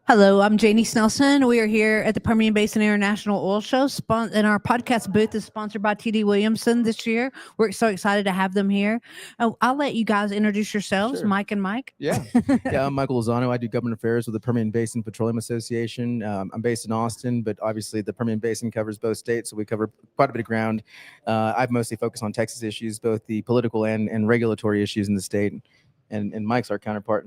Hello, I'm Janie Snelson. We are here at the Permian Basin International Oil Show, and our podcast booth is sponsored by TD Williamson this year. We're so excited to have them here. I'll let you guys introduce yourselves, Sure. Mike and Mike. Yeah. I'm Michael Lozano. I do government affairs with the Permian Basin Petroleum Association. I'm based in Austin, but obviously the Permian Basin covers both states, so we cover quite a bit of ground. I've mostly focused on Texas issues, both the political and regulatory issues in the state. And Mike's our counterpart.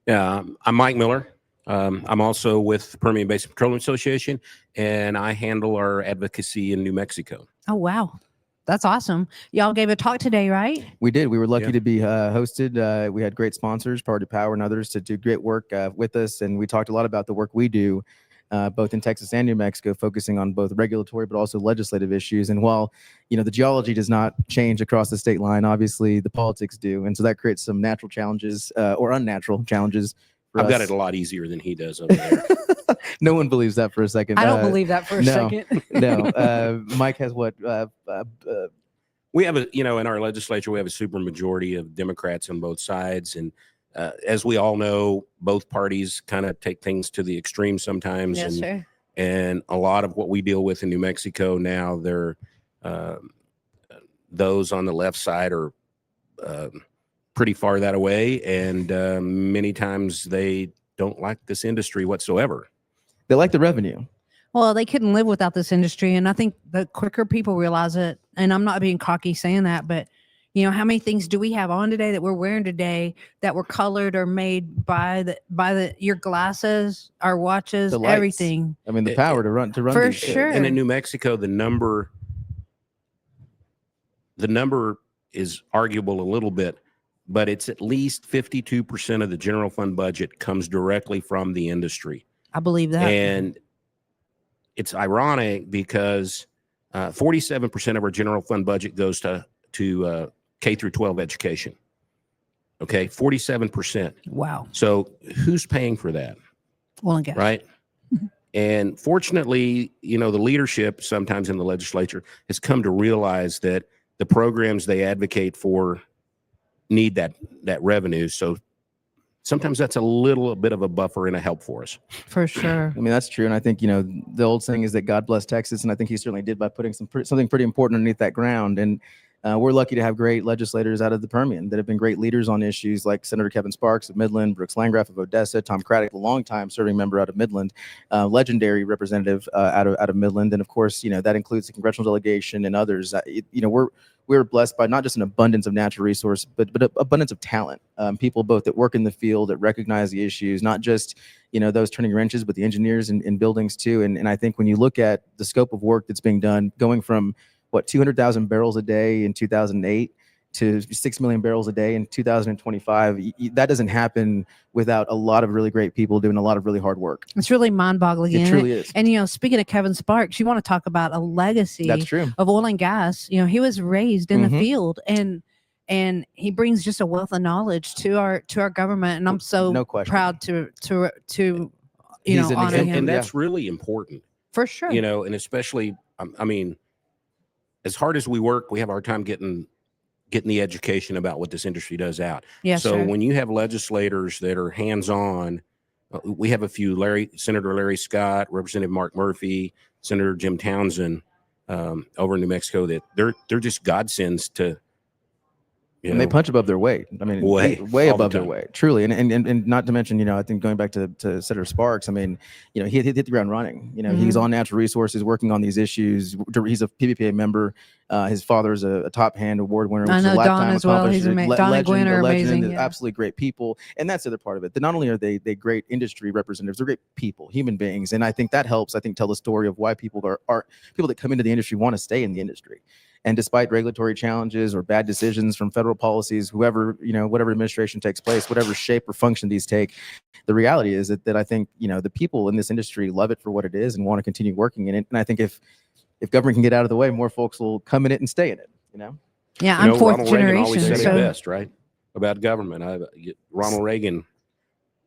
Yeah, I'm Mike Miller. I'm also with the Permian Basin Petroleum Association, and I handle our advocacy in New Mexico. Oh, wow. That's awesome. Y'all gave a talk today, right? We did. We were lucky to be hosted. We had great sponsors, Power Power and others, to do great work with us. And we talked a lot about the work we do, both in Texas and New Mexico, focusing on both regulatory but also legislative issues. And while, the geology does not change across the state line, obviously the politics do. And so that creates some natural challenges or unnatural challenges. I've got it a lot easier than he does over there. No one believes that for a second. I don't believe that for a second. No. Mike has what? We have in our legislature, we have a super majority of Democrats on both sides. And as we all know, both parties kind of take things to the extreme sometimes. Yes, sir. And a lot of what we deal with in New Mexico now, those on the left side are pretty far that away, and many times they don't like this industry whatsoever. They like the revenue. Well, they couldn't live without this industry, and I think the quicker people realize it, and I'm not being cocky saying that, but how many things do we have on today that we're wearing today that were colored or made by your glasses, our watches, everything? I mean, the power to run for these. sure. And in New Mexico, the number is arguable a little bit, but it's at least 52% of the general fund budget comes directly from the industry. I believe that. And it's ironic because 47% of our general fund budget goes to K through 12 education. Okay, 47%. Wow. So who's paying for that? Well, and gas. Right. And fortunately, the leadership sometimes in the legislature has come to realize that the programs they advocate for need that revenue. So sometimes that's a little bit of a buffer and a help for us. For sure. I mean, that's true. And I think, the old saying is that God bless Texas. And I think he certainly did by putting something pretty important underneath that ground. And we're lucky to have great legislators out of the Permian that have been great leaders on issues like Senator Kevin Sparks of Midland, Brooks Landgraf of Odessa, Tom Craddock, a longtime serving member out of Midland, legendary representative out of Midland. And of course, that includes the congressional delegation and others. We're blessed by not just an abundance of natural resource, but abundance of talent. People both that work in the field, that recognize the issues, not just, those turning wrenches, but the engineers in buildings too. And I think when you look at the scope of work that's being done, going from 200,000 barrels a day in 2008 to 6 million barrels a day in 2025, that doesn't happen without a lot of really great people doing a lot of really hard work. It's really mind-boggling. It truly is. And speaking of Kevin Sparks, you want to talk about a legacy That's true. of oil and gas. He was raised in the field, and he brings just a wealth of knowledge to our government, and I'm so proud to honor him. And that's really important. For sure. And especially, I mean, as hard as we work, we have our time getting the education about what this industry does out. Yes, so sir. When you have legislators that are hands-on, we have a few, Senator Larry Scott, Representative Mark Murphy, Senator Jim Townsend over in New Mexico, that they're just godsends to. And they punch above their weight. I mean, way above their weight, truly. And not to mention, I think going back to Senator Sparks, I mean, he hit the ground running. He's on natural resources, working on these issues. He's a PBPA member. His father's a top hand award winner. I know Don as well. He's amazing. Absolutely great people. And that's the other part of it. That not only are they great industry representatives, they're great people, human beings. And I think that helps, tell the story of why people people that come into the industry want to stay in the industry. And despite regulatory challenges or bad decisions from federal policies, whatever administration takes place, whatever shape or function these take, the reality is that I think, the people in this industry love it for what it is and want to continue working in it. And I think if government can get out of the way, more folks will come in it and stay in it, Yeah, I'm fourth Ronald generation. Reagan always said it best, right? About government. Ronald Reagan,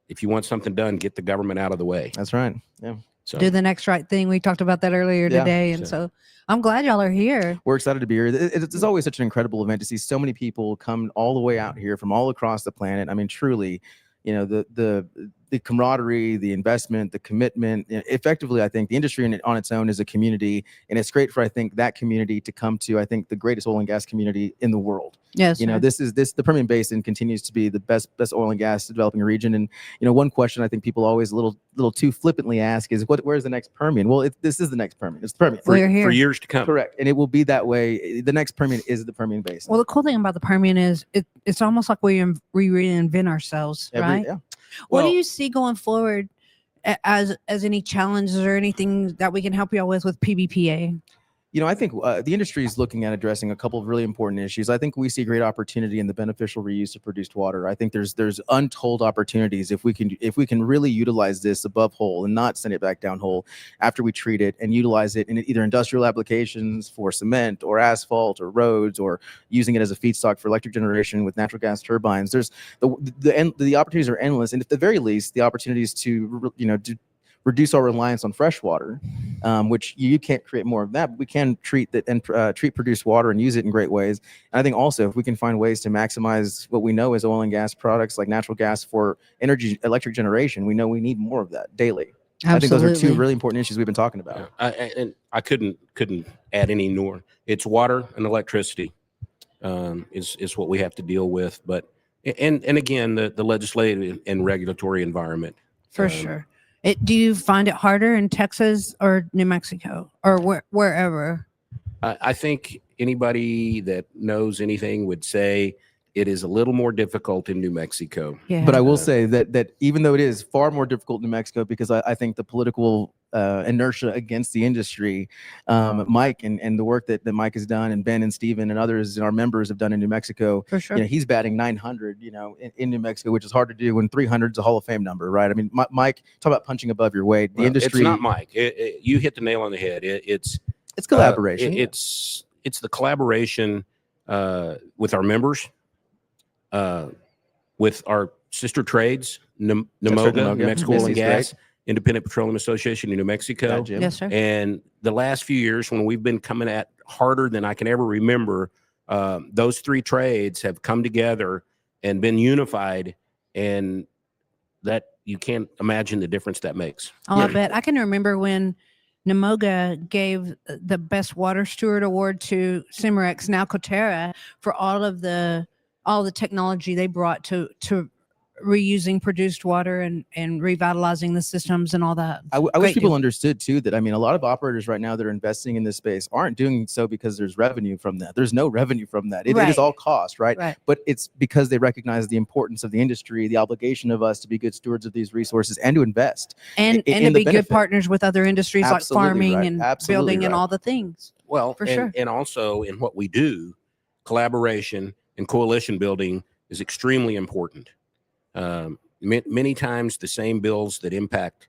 if you want something done, get the government out of the way. That's right. Yeah. So. Do the next right thing. We talked about that earlier today. And so I'm glad y'all are here. We're excited to be here. It's always such an incredible event to see so many people come all the way out here from all across the planet. I mean, truly, the the camaraderie, the investment, the commitment. Effectively, I think the industry on its own is a community, and it's great for, I think, that community to come to, I think, the greatest oil and gas community in the world. Yes, You know, sir. the Permian Basin continues to be the best oil and gas developing region. And, you know, one question I think people always a little too flippantly ask is, where's the next Permian? Well, this is the next Permian. It's the Permian. We're here. For years to come. Correct. And it will be that way. The next Permian is the Permian Basin. Well, the cool thing about the Permian is it's almost like we reinvent ourselves, right? Yeah. What do Well- you see going forward as any challenges or anything that we can help you all with PBPA? You know, I think the industry is looking at addressing a couple of really important issues. I think we see great opportunity in the beneficial reuse of produced water. I think there's untold opportunities if we can really utilize this above hole and not send it back down hole after we treat it, and utilize it in either industrial applications for cement or asphalt or roads, or using it as a feedstock for electric generation with natural gas turbines. There's the opportunities are endless, and at the very least, the opportunities to reduce our reliance on fresh water, which you can't create more of that, but we can treat that and treat produced water and use it in great ways. And I think also if we can find ways to maximize what we know as oil and gas products like natural gas for electric generation, we know we need more of that daily. Absolutely. I think those are two really important issues we've been talking about. And I couldn't add any more. It's water and electricity is what we have to deal with. But and again, the legislative and regulatory environment. For sure. Do you find it harder in Texas or New Mexico or wherever? I think anybody that knows anything would say it is a little more difficult in New Mexico. Yeah. But I will say that even though it is far more difficult in New Mexico, because I think the political inertia against the industry, Mike and the work that Mike has done, and Ben and Steven and others and our members have done in New Mexico, For sure. you know, he's batting 900, in New Mexico, which is hard to do when 300 is a Hall of Fame number, right? I mean, Mike, talk about punching above your weight. The industry, It's not Mike. You hit the nail on the head. It's collaboration. It's the collaboration with our members, with our sister trades, NMOGA, New Mexico Oil and Gas, Independent Petroleum Association in New Mexico. Yes, sir. And the last few years, when we've been coming at harder than I can ever remember, those three trades have come together and been unified, and that you can't imagine the difference that makes. Oh, I bet. I can remember when NMOGA gave the Best Water Steward Award to Cimarex, now Coterra, for all the technology they brought to reusing produced water and revitalizing the systems and all that. I wish Great people deal. understood too that, I mean, a lot of operators right now that are investing in this space aren't doing so because there's revenue from that. There's no revenue from that. It Right. is all cost, right? Right. But it's because they recognize the importance of the industry, the obligation of us to be good stewards of these resources and to invest. And in to the be good benefit. partners with other industries like Absolutely farming right. and Absolutely building and right. all the things. Well, For sure. and also in what we do, collaboration and coalition building is extremely important. Many times the same bills that impact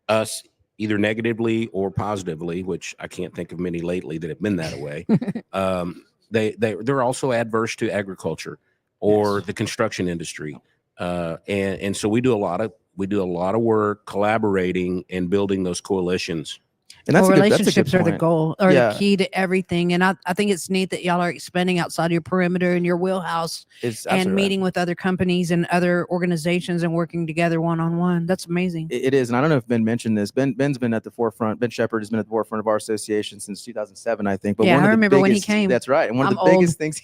us either negatively or positively, which I can't think of many lately that have been that way. They're also adverse to agriculture or the construction industry. And so we do a lot of work collaborating and building those coalitions. And that's Well, a good, that's a good relationships are the point. goal or Yeah. the key to everything. And I think it's neat that y'all are expanding outside your perimeter and your wheelhouse It's and absolutely right. meeting with other companies and other organizations and working together one-on-one. That's amazing. It is, and I don't know if Ben mentioned this. Ben's been at the forefront. Ben Shepard has been at the forefront of our association since 2007, I think. But Yeah, one of I the remember when he biggest- came. That's right. And one of I'm the biggest things,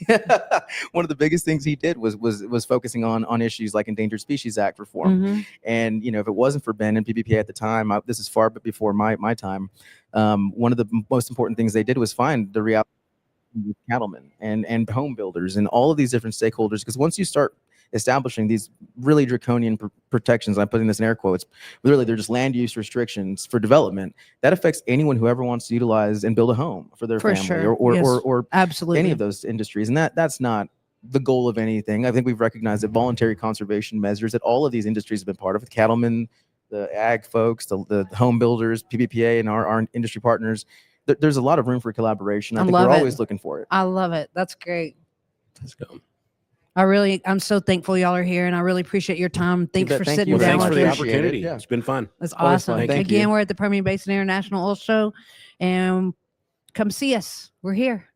one of the biggest things he did was focusing on issues like Endangered Species Act reform. Mhm. And if it wasn't for Ben and PBPA at the time, this is far before my time. One of the most important things they did was find the reality with cattlemen and home builders and all of these different stakeholders. Because once you start establishing these really draconian protections, I'm putting this in air quotes, literally they're just land use restrictions for development, that affects anyone who ever wants to utilize and build a home for their For family sure. or Yes. Absolutely. any of those industries. And that's not the goal of anything. I think we've recognized that voluntary conservation measures that all of these industries have been part of, the cattlemen, the ag folks, the home builders, PBPA, and our industry partners. There's a lot of room for collaboration. I think love we're it. always looking for it. I love it. That's great. Let's go. I'm so thankful y'all are here and I really appreciate your time. Thanks bet. for Thank sitting you. Well, down thanks for with the us. Appreciate it. opportunity. Yeah. It's been fun. That's Always awesome. fun. Thank Again, you. we're at the Permian Basin International Oil Show and come see us. We're here.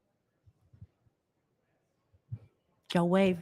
Y'all wave.